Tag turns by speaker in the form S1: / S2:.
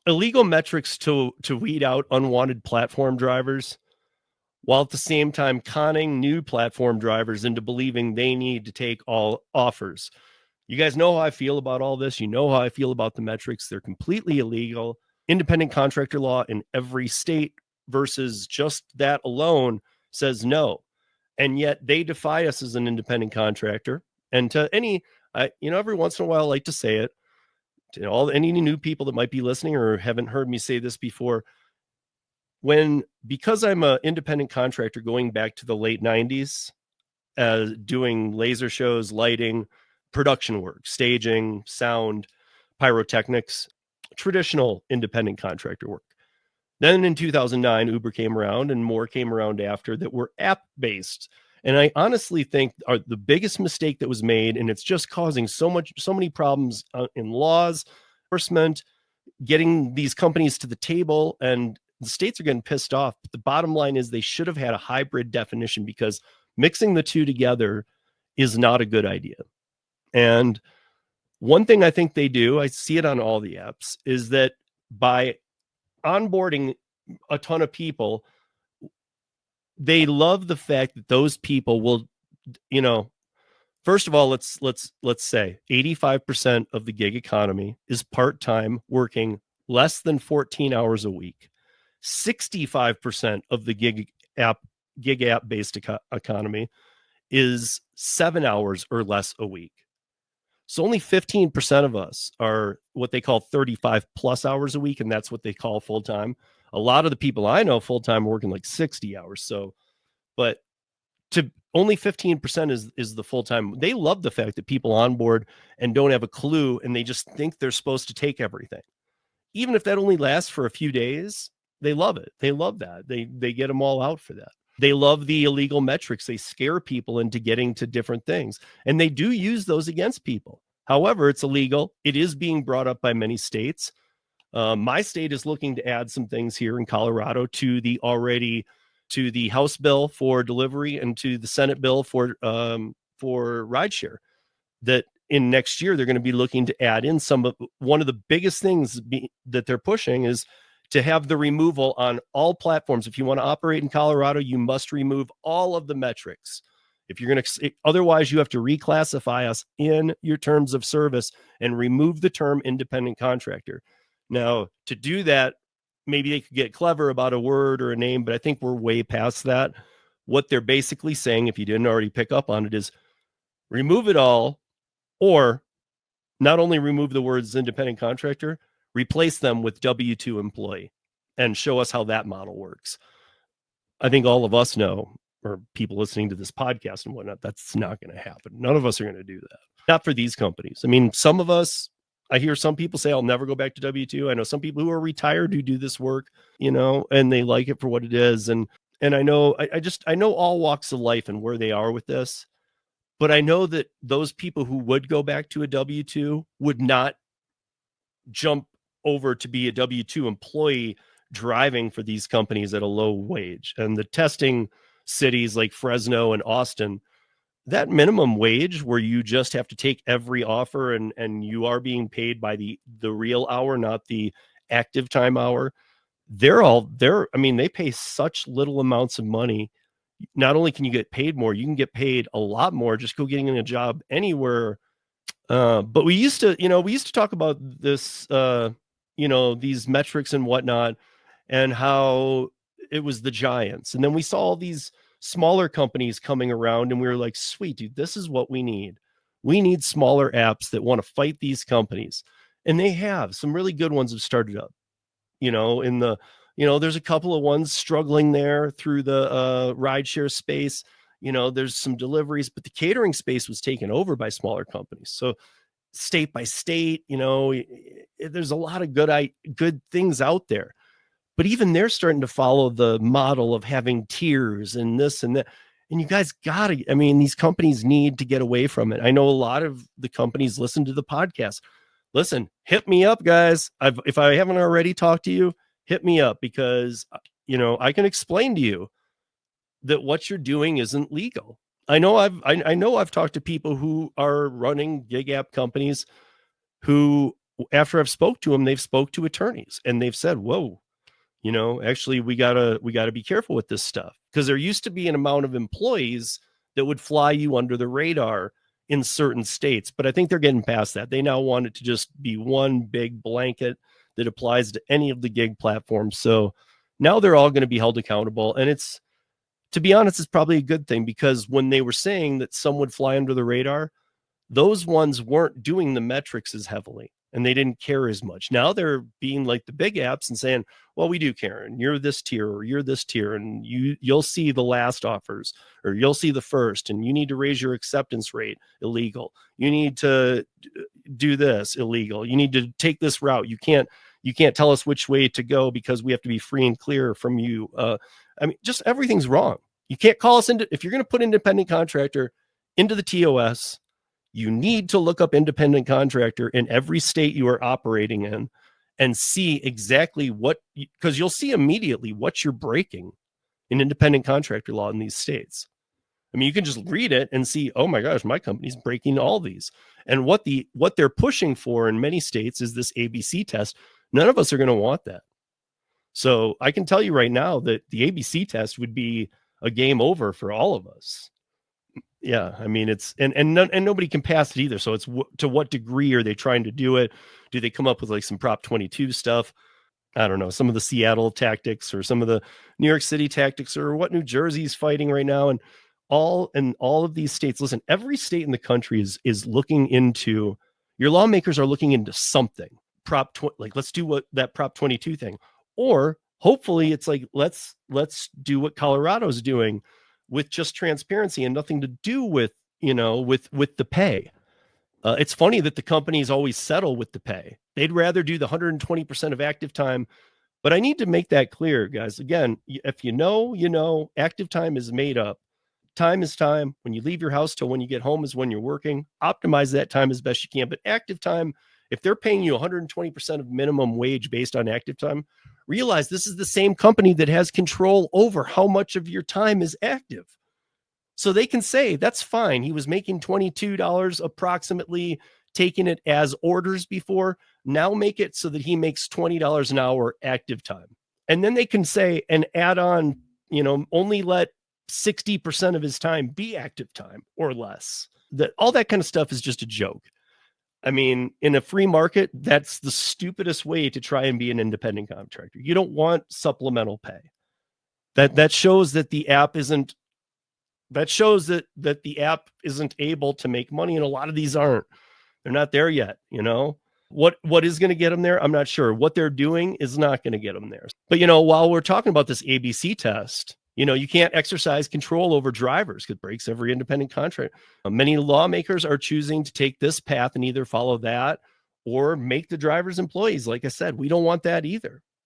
S1: illegal metrics to weed out unwanted platform drivers, while at the same time conning new platform drivers into believing they need to take all offers. You guys know how I feel about all this. You know how I feel about the metrics. They're completely illegal. Independent contractor law in every state versus just that alone says no. And yet they defy us as an independent contractor. And to any, every once in a while, I like to say it to any new people that might be listening or haven't heard me say this before. Because I'm an independent contractor going back to the late 90s, doing laser shows, lighting, production work, staging, sound, pyrotechnics, traditional independent contractor work. Then in 2009, Uber came around and more came around after that were app-based. And I honestly think the biggest mistake that was made, and it's just causing so many problems in laws, enforcement, getting these companies to the table, and the states are getting pissed off. But the bottom line is they should have had a hybrid definition, because mixing the two together is not a good idea. And one thing I think they do, I see it on all the apps, is that by onboarding a ton of people, they love the fact that those people will, first of all, let's say 85% of the gig economy is part-time, working less than 14 hours a week. 65% of the gig app based economy is 7 hours or less a week. So only 15% of us are what they call 35 plus hours a week, and that's what they call full-time. A lot of the people I know full-time are working like 60 hours. So, but to only 15% is the full-time. They love the fact that people on board and don't have a clue, and they just think they're supposed to take everything. Even if that only lasts for a few days, they love it. They love that. They get them all out for that. They love the illegal metrics. They scare people into getting to different things. And they do use those against people. However, it's illegal. It is being brought up by many states. My state is looking to add some things here in Colorado to the House bill for delivery and to the Senate bill for rideshare, that in next year they're going to be looking to add in one of the biggest things that they're pushing is to have the removal on all platforms. If you want to operate in Colorado, you must remove all of the metrics. If you're going to, otherwise you have to reclassify us in your terms of service and remove the term independent contractor. Now, to do that, maybe they could get clever about a word or a name, but I think we're way past that. What they're basically saying, if you didn't already pick up on it, is remove it all, or not only remove the words independent contractor, replace them with W-2 employee and show us how that model works. I think all of us know, or people listening to this podcast and whatnot, that's not going to happen. None of us are going to do that. Not for these companies. I mean, some of us, I hear some people say, I'll never go back to W-2. I know some people who are retired who do this work, and they like it for what it is. And I know, I know all walks of life and where they are with this. But I know that those people who would go back to a W-2 would not jump over to be a W-2 employee driving for these companies at a low wage. And the testing cities like Fresno and Austin, that minimum wage where you just have to take every offer and you are being paid by the real hour, not the active time hour. They pay such little amounts of money. Not only can you get paid more, you can get paid a lot more just go getting a job anywhere. But we used to talk about this, these metrics and whatnot, and how it was the giants. And then we saw all these smaller companies coming around, and we were like, sweet, dude, this is what we need. We need smaller apps that want to fight these companies. And they have some really good ones have started up, there's a couple of ones struggling there through the rideshare space. There's some deliveries, but the catering space was taken over by smaller companies. So state by state, there's a lot of good things out there. But even they're starting to follow the model of having tiers and this and that. And you guys these companies need to get away from it. I know a lot of the companies listen to the podcast. Listen, hit me up, guys. If I haven't already talked to you, hit me up, because, I can explain to you that what you're doing isn't legal. I know I've talked to people who are running gig app companies who after I've spoke to them, they've spoke to attorneys and they've said, whoa, actually we gotta be careful with this stuff, because there used to be an amount of employees that would fly you under the radar in certain states, but I think they're getting past that. They now want it to just be one big blanket that applies to any of the gig platforms. So now they're all going to be held accountable, and it's, to be honest, it's probably a good thing, because when they were saying that some would fly under the radar, those ones weren't doing the metrics as heavily and they didn't care as much. Now they're being like the big apps and saying, well, we do care, and you're this tier or you're this tier, and you'll see the last offers or you'll see the first, and you need to raise your acceptance rate, illegal. You need to do this, illegal. You need to take this route. You can't tell us which way to go because we have to be free and clear from you. I mean, just everything's wrong. You can't call us into, if you're going to put independent contractor into the TOS, you need to look up independent contractor in every state you are operating in and see exactly what, because you'll see immediately what you're breaking in independent contractor law in these states. I mean, you can just read it and see, oh my gosh, my company's breaking all these. And what they're pushing for in many states is this ABC test. None of us are going to want that. So I can tell you right now that the ABC test would be a game over for all of us. Yeah, I mean, it's and nobody can pass it either. So it's to what degree are they trying to do it? Do they come up with like some Prop 22 stuff? I don't know, some of the Seattle tactics or some of the New York City tactics, or what New Jersey's fighting right now, and all of these states. Listen, every state in the country is looking into, your lawmakers are looking into something. Like, let's do what that Prop 22 thing, or hopefully it's like let's do what Colorado's doing, with just transparency and nothing to do with, with the pay. It's funny that the companies always settle with the pay. They'd rather do the 120% of active time. But I need to make that clear, guys. Again, if active time is made up. Time is time. When you leave your house till when you get home is when you're working. Optimize that time as best you can. But active time, if they're paying you 120% of minimum wage based on active time, realize this is the same company that has control over how much of your time is active. So they can say, that's fine. He was making $22 approximately, taking it as orders before. Now make it so that he makes $20 an hour active time. And then they can say, and add on, only let 60% of his time be active time or less. That all that kind of stuff is just a joke. I mean, in a free market, that's the stupidest way to try and be an independent contractor. You don't want supplemental pay. That shows that the app isn't. That shows that the app isn't able to make money, and a lot of these aren't. They're not there yet. What is going to get them there? I'm not sure. What they're doing is not going to get them there. But while we're talking about this ABC test, you can't exercise control over drivers, because it breaks every independent contract. Many lawmakers are choosing to take this path and either follow that or make the drivers employees. Like I said, we don't want that either.